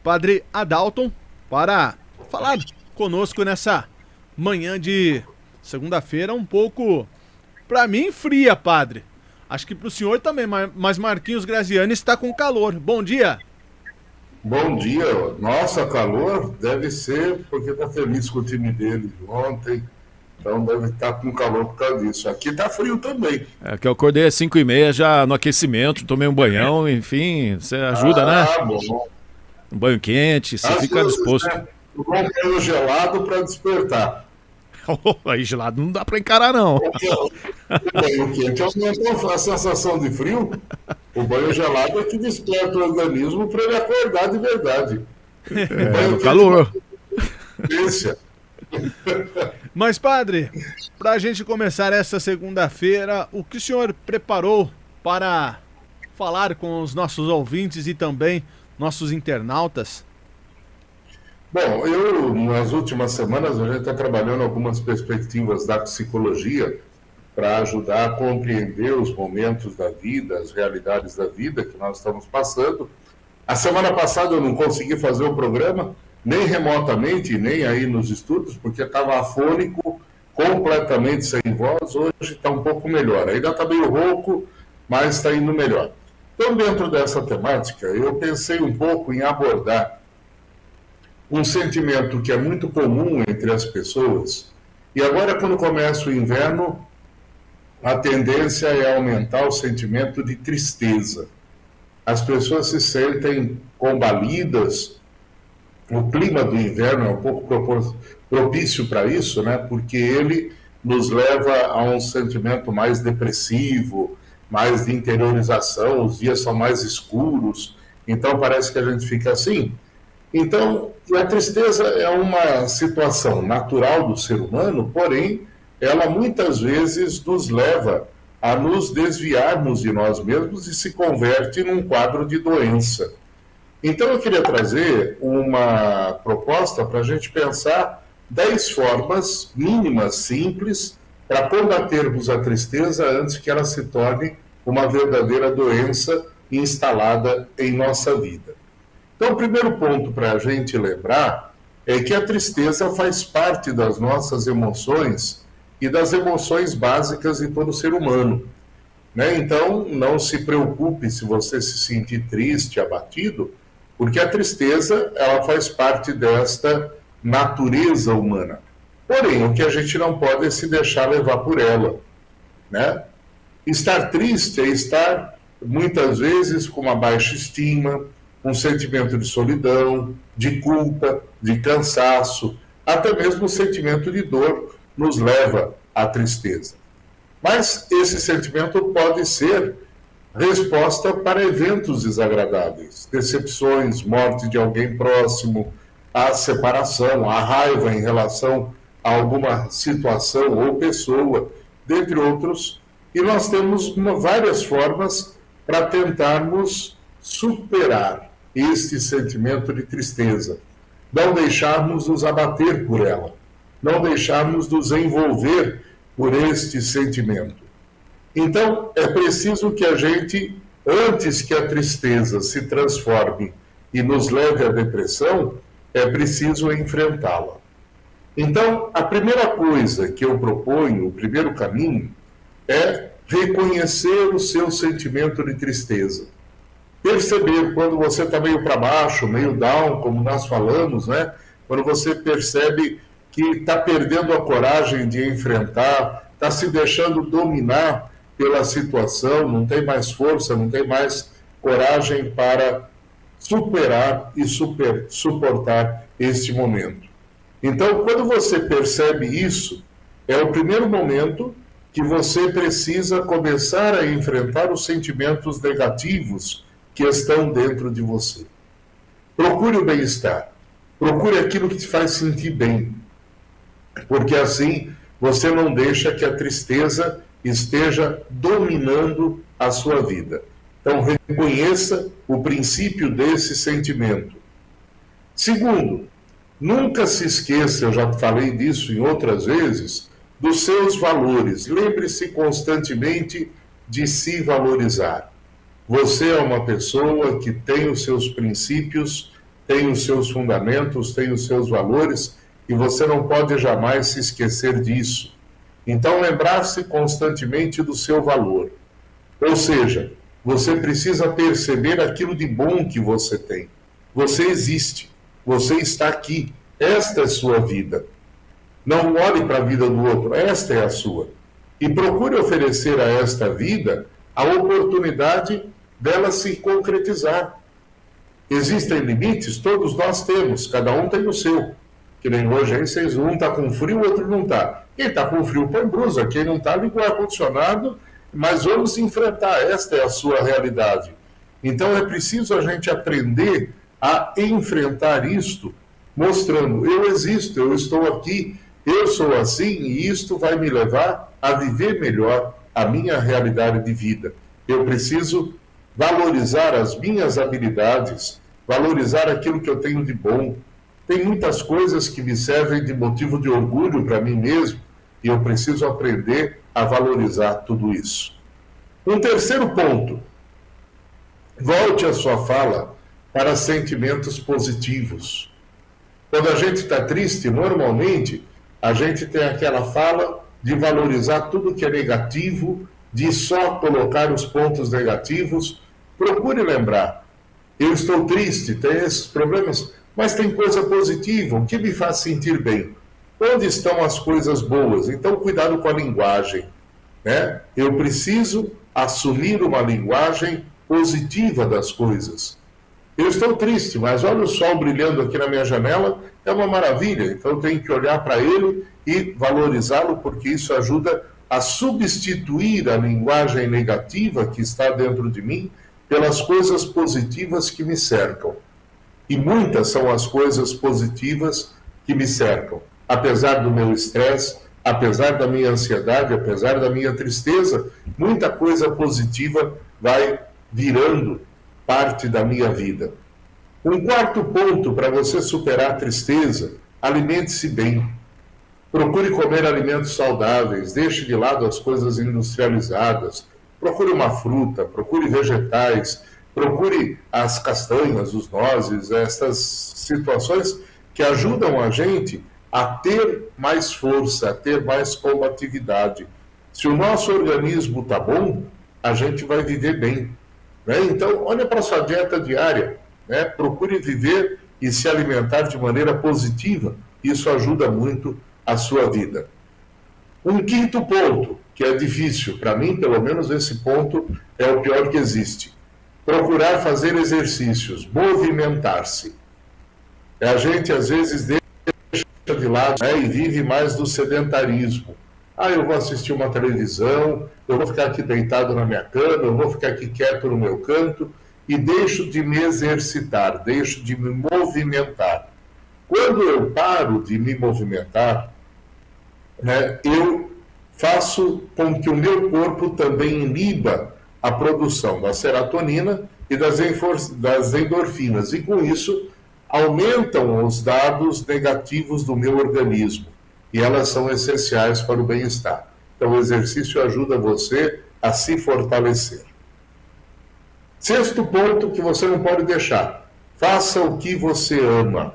Padre Adalton, para falar conosco nessa manhã de segunda-feira, um pouco, para mim, fria, padre. Acho que para o senhor também, mas Marquinhos Graziani está com calor. Bom dia. Bom dia. Nossa, calor deve ser porque está feliz com o time dele de ontem. Então deve estar com calor por causa disso. Aqui está frio também. É que eu acordei às 5h30 já no aquecimento, tomei um banhão, enfim, você ajuda, né? Bom. Um banho quente, você fica disposto. Um banho gelado para despertar. Aí gelado não dá para encarar, não. O banho quente aumentou a sensação de frio. O banho gelado é que desperta o organismo para ele acordar de verdade. No calor. Mas, padre, para a gente começar essa segunda-feira, o que o senhor preparou para falar com os nossos ouvintes e também nossos internautas? Bom, nas últimas semanas, a gente está trabalhando algumas perspectivas da psicologia para ajudar a compreender os momentos da vida, as realidades da vida que nós estamos passando. A semana passada eu não consegui fazer o programa, nem remotamente, nem aí nos estúdios, porque estava afônico, completamente sem voz. Hoje está um pouco melhor. Ainda está meio rouco, mas está indo melhor. Então, dentro dessa temática, eu pensei um pouco em abordar um sentimento que é muito comum entre as pessoas. E agora, quando começa o inverno, a tendência é aumentar o sentimento de tristeza. As pessoas se sentem combalidas. O clima do inverno é um pouco propício para isso, né? Porque ele nos leva a um sentimento mais depressivo, mais de interiorização, os dias são mais escuros, então parece que a gente fica assim. Então, a tristeza é uma situação natural do ser humano, porém, ela muitas vezes nos leva a nos desviarmos de nós mesmos e se converte num quadro de doença. Então, eu queria trazer uma proposta para a gente pensar 10 formas mínimas, simples, para combatermos a tristeza antes que ela se torne uma verdadeira doença instalada em nossa vida. Então, o primeiro ponto para a gente lembrar é que a tristeza faz parte das nossas emoções e das emoções básicas de todo ser humano, né? Então, não se preocupe se você se sentir triste, abatido, porque a tristeza ela faz parte desta natureza humana. Porém, o que a gente não pode é se deixar levar por ela, né? Estar triste é estar, muitas vezes, com uma baixa estima, um sentimento de solidão, de culpa, de cansaço, até mesmo o sentimento de dor nos leva à tristeza. Mas esse sentimento pode ser resposta para eventos desagradáveis, decepções, morte de alguém próximo, a separação, a raiva em relação a alguma situação ou pessoa, dentre outros. E nós temos várias formas para tentarmos superar este sentimento de tristeza, não deixarmos nos abater por ela, não deixarmos nos envolver por este sentimento. Então, é preciso que a gente, antes que a tristeza se transforme e nos leve à depressão, é preciso enfrentá-la. Então, a primeira coisa que eu proponho, o primeiro caminho, é reconhecer o seu sentimento de tristeza. Perceber quando você está meio para baixo, meio down, como nós falamos, né? Quando você percebe que está perdendo a coragem de enfrentar, está se deixando dominar pela situação, não tem mais força, não tem mais coragem para superar e suportar este momento. Então, quando você percebe isso, é o primeiro momento que você precisa começar a enfrentar os sentimentos negativos que estão dentro de você. Procure o bem-estar. Procure aquilo que te faz sentir bem. Porque assim você não deixa que a tristeza esteja dominando a sua vida. Então, reconheça o princípio desse sentimento. Segundo, nunca se esqueça, eu já falei disso em outras vezes, dos seus valores. Lembre-se constantemente de se valorizar. Você é uma pessoa que tem os seus princípios tem os seus fundamentos, tem os seus valores, e você não pode jamais se esquecer disso. Então, lembrar-se constantemente do seu valor. Ou seja, você precisa perceber aquilo de bom que você tem. Você existe, você está aqui, esta é sua vida. Não olhe para a vida do outro, esta é a sua. E procure oferecer a esta vida a oportunidade dela se concretizar. Existem limites? Todos nós temos, cada um tem o seu. Que nem hoje aí, um está com frio, o outro não está. Quem está com frio põe blusa, quem não está liga o ar-condicionado, mas vamos enfrentar, esta é a sua realidade. Então é preciso a gente aprender a enfrentar isto, mostrando, eu existo, eu estou aqui, eu sou assim, e isto vai me levar a viver melhor a minha realidade de vida. Eu preciso valorizar as minhas habilidades, valorizar aquilo que eu tenho de bom. Tem muitas coisas que me servem de motivo de orgulho para mim mesmo, e eu preciso aprender a valorizar tudo isso. Um terceiro ponto, volte a sua fala para sentimentos positivos. Quando a gente está triste, normalmente, a gente tem aquela fala de valorizar tudo que é negativo, de só colocar os pontos negativos. Procure lembrar, eu estou triste, tenho esses problemas, mas tem coisa positiva, o que me faz sentir bem? Onde estão as coisas boas? Então, cuidado com a linguagem, né? Eu preciso assumir uma linguagem positiva das coisas. Eu estou triste, mas olha o sol brilhando aqui na minha janela, é uma maravilha. Então, eu tenho que olhar para ele e valorizá-lo, porque isso ajuda a substituir a linguagem negativa que está dentro de mim pelas coisas positivas que me cercam. E muitas são as coisas positivas que me cercam. Apesar do meu estresse, apesar da minha ansiedade, apesar da minha tristeza, muita coisa positiva vai virando parte da minha vida. Um quarto ponto para você superar a tristeza, alimente-se bem. Procure comer alimentos saudáveis, deixe de lado as coisas industrializadas. Procure uma fruta, procure vegetais, procure as castanhas, os nozes, essas situações que ajudam a gente a ter mais força, a ter mais combatividade. Se o nosso organismo está bom, a gente vai viver bem, né? Então, olha para a sua dieta diária, né? Procure viver e se alimentar de maneira positiva. Isso ajuda muito a sua vida. Um quinto ponto, que é difícil, para mim, pelo menos esse ponto é o pior que existe. Procurar fazer exercícios, movimentar-se. A gente, às vezes, deixa de lado, né, e vive mais do sedentarismo. Eu vou assistir uma televisão, eu vou ficar aqui deitado na minha cama, eu vou ficar aqui quieto no meu canto e deixo de me exercitar, deixo de me movimentar. Quando eu paro de me movimentar, né, eu faço com que o meu corpo também iniba a produção da serotonina e das endorfinas, e com isso aumentam os dados negativos do meu organismo, e elas são essenciais para o bem-estar. Então, o exercício ajuda você a se fortalecer. Sexto ponto que você não pode deixar: faça o que você ama.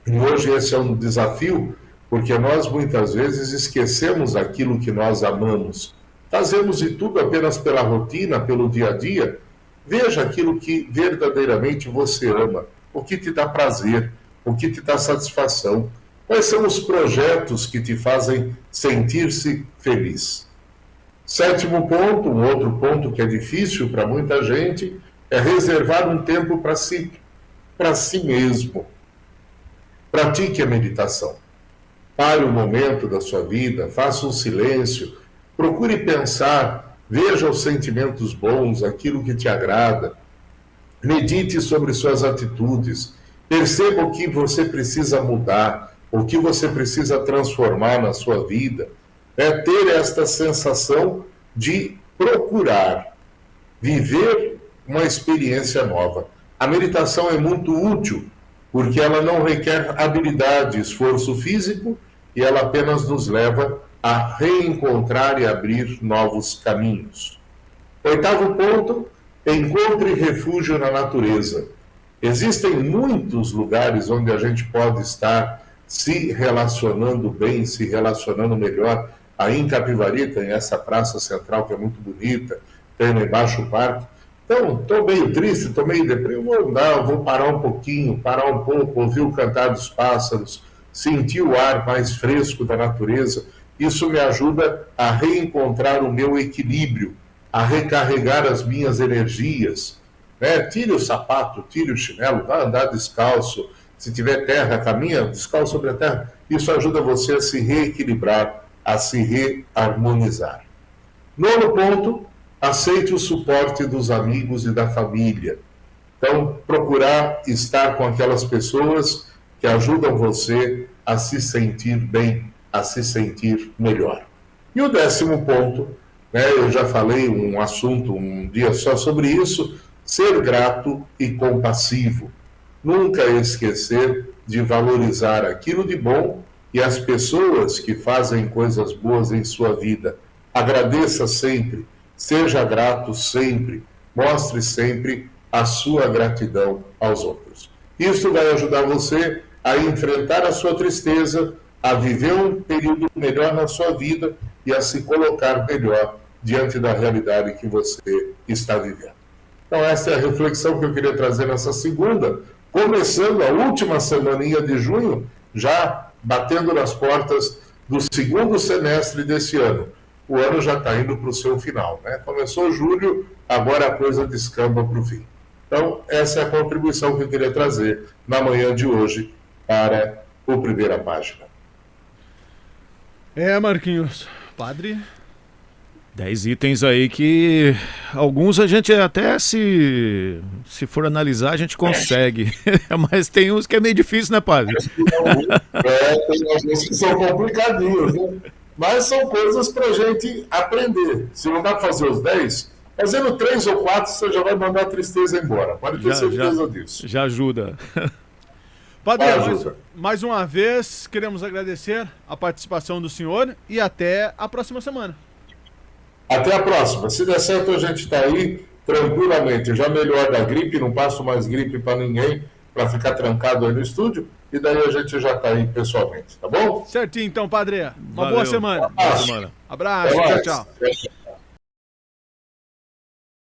E hoje esse é um desafio, porque nós muitas vezes esquecemos aquilo que nós amamos. Fazemos de tudo apenas pela rotina, pelo dia a dia. Veja aquilo que verdadeiramente você ama, o que te dá prazer, o que te dá satisfação. Quais são os projetos que te fazem sentir-se feliz? Sétimo ponto, um outro ponto que é difícil para muita gente, é reservar um tempo para si mesmo. Pratique a meditação. Pare um momento da sua vida, faça um silêncio, procure pensar, veja os sentimentos bons, aquilo que te agrada, medite sobre suas atitudes, perceba o que você precisa mudar, o que você precisa transformar na sua vida. Ter esta sensação de procurar viver uma experiência nova. A meditação é muito útil, porque ela não requer habilidade, esforço físico, e ela apenas nos leva a reencontrar e abrir novos caminhos. Oitavo ponto, encontre refúgio na natureza. Existem muitos lugares onde a gente pode estar se relacionando bem, se relacionando melhor. Aí em Capivari tem essa praça central que é muito bonita, tem lá embaixo o parque. Então, estou meio triste, estou meio deprimido, vou andar, vou parar um pouquinho, parar um pouco, ouvir o cantar dos pássaros, sentir o ar mais fresco da natureza. Isso me ajuda a reencontrar o meu equilíbrio, a recarregar as minhas energias. Né? Tire o sapato, tire o chinelo, vá andar descalço. Se tiver terra, caminha descalço sobre a terra. Isso ajuda você a se reequilibrar, a se reharmonizar. Nono ponto, aceite o suporte dos amigos e da família. Então, procurar estar com aquelas pessoas que ajudam você a se sentir bem, a se sentir melhor. E o 10º ponto, né, eu já falei um assunto um dia só sobre isso, ser grato e compassivo. Nunca esquecer de valorizar aquilo de bom e as pessoas que fazem coisas boas em sua vida. Agradeça sempre, seja grato sempre, mostre sempre a sua gratidão aos outros. Isso vai ajudar você a enfrentar a sua tristeza, a viver um período melhor na sua vida e a se colocar melhor diante da realidade que você está vivendo. Então essa é a reflexão que eu queria trazer nessa segunda, começando a última semaninha de junho, já batendo nas portas do segundo semestre desse ano. O ano já está indo para o seu final, né? Começou julho, agora a coisa descamba para o fim. Então, essa é a contribuição que eu queria trazer na manhã de hoje para o Primeira Página. Marquinhos, padre... 10 itens aí que alguns a gente até se for analisar a gente consegue, mas tem uns que é meio difícil, né, padre? Tem alguns que são complicadinhos, né? Mas são coisas para a gente aprender. Se não dá para fazer os 10, fazendo 3 ou 4 você já vai mandar a tristeza embora. Pode ter certeza disso. Já ajuda. Padre, mais uma vez queremos agradecer a participação do senhor e até a próxima semana. Até a próxima. Se der certo, a gente está aí tranquilamente. Já melhor da gripe, não passo mais gripe para ninguém, para ficar trancado aí no estúdio. E daí a gente já está aí pessoalmente, tá bom? Certinho então, padre. Uma boa semana. Abraço. Abraço, tchau, tchau.